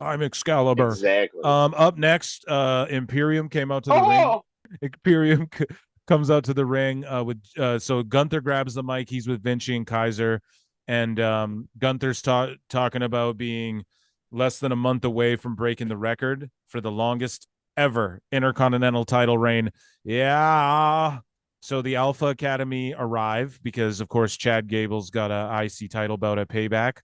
I'm Excalibur. Exactly. Up next, Imperium came out to the ring. Oh, Imperium comes out to the ring with so Gunther grabs the mic. He's with Vinci and Kaiser, and Gunther's talking about being less than a month away from breaking the record for the longest ever Intercontinental title reign. Yeah. So the Alpha Academy arrive because, of course, Chad Gable's got a IC title bout at Payback.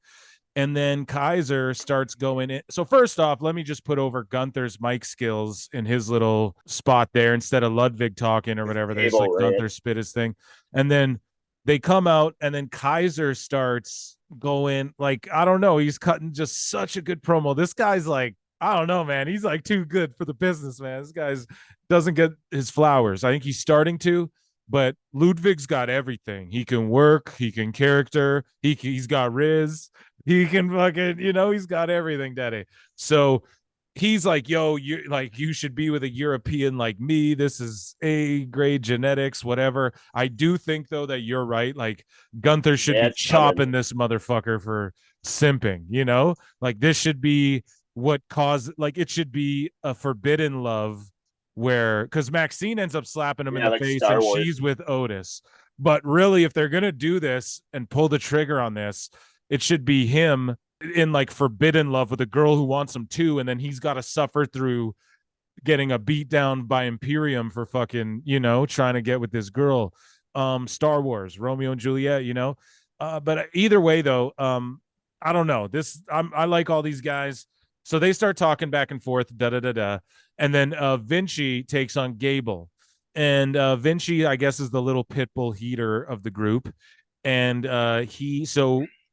And then Kaiser starts going in. So first off, let me just put over Gunther's mic skills in his little spot there instead of Ludwig talking or whatever. There's Gable like ran. Gunther spit his thing. And then they come out and then Kaiser starts going like, I don't know. He's cutting just such a good promo. This guy's like, I don't know, man. He's like too good for the business, man. This guy's doesn't get his flowers. I think he's starting to, but Ludwig's got everything. He can work, he can character, he's got Riz, he can fucking, he's got everything, Daddy. So he's like, yo, you should be with a European like me. This is A grade genetics, whatever. I do think though that you're right. Like Gunther should be chopping this motherfucker for simping, like this should be what caused, like it should be a forbidden love where, because Maxxine ends up slapping him in the like face Star and Wars. she's with Otis. But really, if they're going to do this and pull the trigger on this, it should be him in like forbidden love with a girl who wants him too. And then he's got to suffer through getting a beat down by Imperium for fucking, trying to get with this girl. Star Wars, Romeo and Juliet, but either way though, I don't know I like all these guys. So they start talking back and forth, and then Vinci takes on Gable, and Vinci, I guess, is the little pit bull heater of the group, and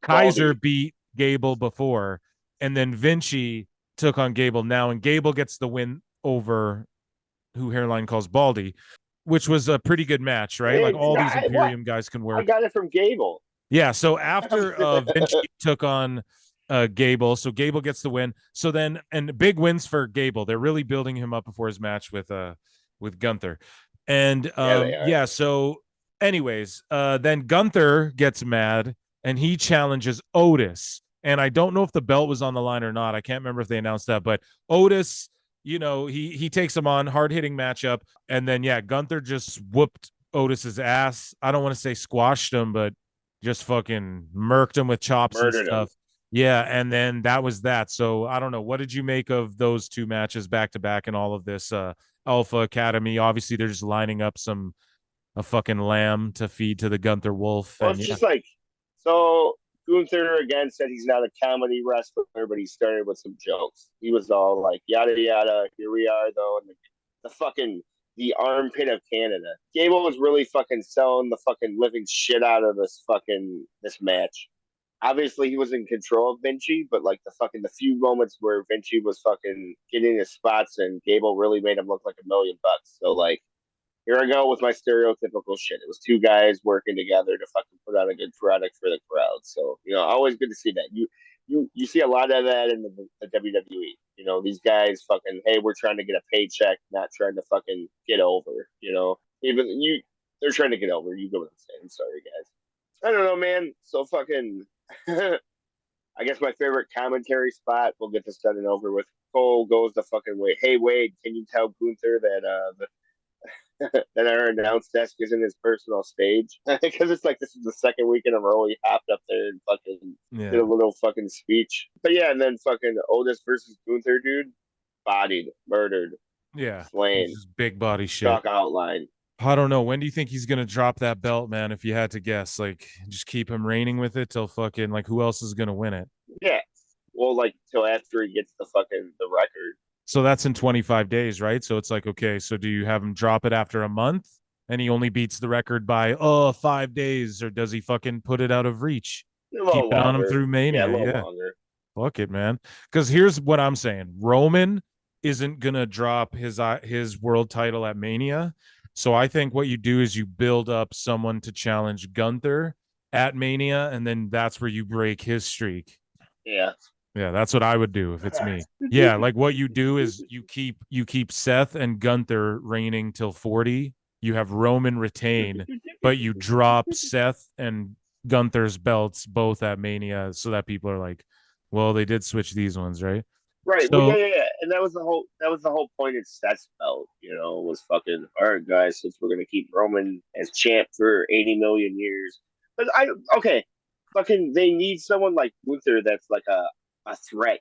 Kaiser beat Gable before, and then Vinci took on Gable now, and Gable gets the win over who Hairline calls Baldy, which was a pretty good match, right? Like all these Imperium guys can work. I got it from Gable. Yeah, so after Vinci took on Gable, so Gable gets the win. So then, and big wins for Gable. They're really building him up before his match with Gunther. And so anyways, then Gunther gets mad and he challenges Otis. And I don't know if the belt was on the line or not. I can't remember if they announced that, but Otis, he takes him on, hard-hitting matchup. And then, Gunther just whooped Otis's ass. I don't want to say squashed him, but just fucking murked him with chops and stuff. Yeah, and then that was that. So I don't know. What did you make of those two matches back to back and all of this Alpha Academy? Obviously, they're just lining up a fucking lamb to feed to the Gunther Wolf. Well, it's just like, so Gunther again said he's not a comedy wrestler, but he started with some jokes. He was all like, yada yada. Here we are though, and the fucking the armpit of Canada. Gable was really fucking selling the fucking living shit out of this match. Obviously, he was in control of Vinci, but like the few moments where Vinci was fucking getting his spots and Gable really made him look like $1,000,000. So like, here I go with my stereotypical shit. It was two guys working together to fucking put out a good product for the crowd. So always good to see that. You see a lot of that in the WWE. These guys fucking, hey, we're trying to get a paycheck, not trying to fucking get over. They're trying to get over. You get what I'm saying. Sorry, guys. I don't know, man. So fucking. I guess my favorite commentary spot. We'll get this done and over with. Cole goes the fucking way. Hey Wade, can you tell Gunther that that our announce desk isn't his personal stage? Because it's like this is the second week in a row he hopped up there and fucking did a little fucking speech. But yeah, and then fucking Otis versus Gunther, dude, bodied, murdered, slain, big body shit. Chalk outline. I don't know. When do you think he's gonna drop that belt, man? If you had to guess, like, just keep him reigning with it till fucking like who else is gonna win it? Yeah, well, like till after he gets the record. So that's in 25 days, right? So it's like, okay, so do you have him drop it after a month and he only beats the record by 5 days, or does he fucking put it out of reach? Keep it on him through Mania. Yeah, longer. Fuck it, man. Because here's what I'm saying: Roman isn't gonna drop his world title at Mania. So I think what you do is you build up someone to challenge Gunther at Mania, and then that's where you break his streak. Yeah. Yeah, that's what I would do if it's me. Yeah, like what you do is you keep Seth and Gunther reigning till 40. You have Roman retain, but you drop Seth and Gunther's belts both at Mania so that people are like, well, they did switch these ones, right? Right. Well, So yeah. And that was the whole point of Seth's belt, was fucking all right, guys, since we're gonna keep Roman as champ for 80 million years. But okay, fucking they need someone like Gunther that's like a threat,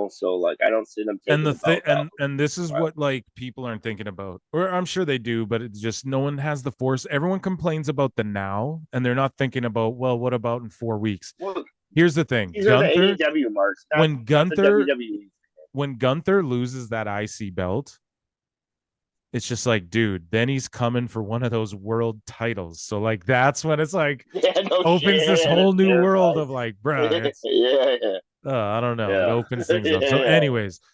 so like I don't see them and taking the the thing belt out. and this is what like people aren't thinking about, or I'm sure they do, but it's just no one has the force. Everyone complains about the now, and they're not thinking about, well, what about in 4 weeks? Well, Here's the thing, these are the Gunther, AEW marks, not when not the Gunther WWE. when Gunther loses that IC belt, it's just like, dude, then he's coming for one of those world titles. So like that's when it's like Yeah, no opens this shit. whole It new world terrifies. of like, bruh, it's Yeah, I don't know. It yeah, opens things up. So, yeah. anyways,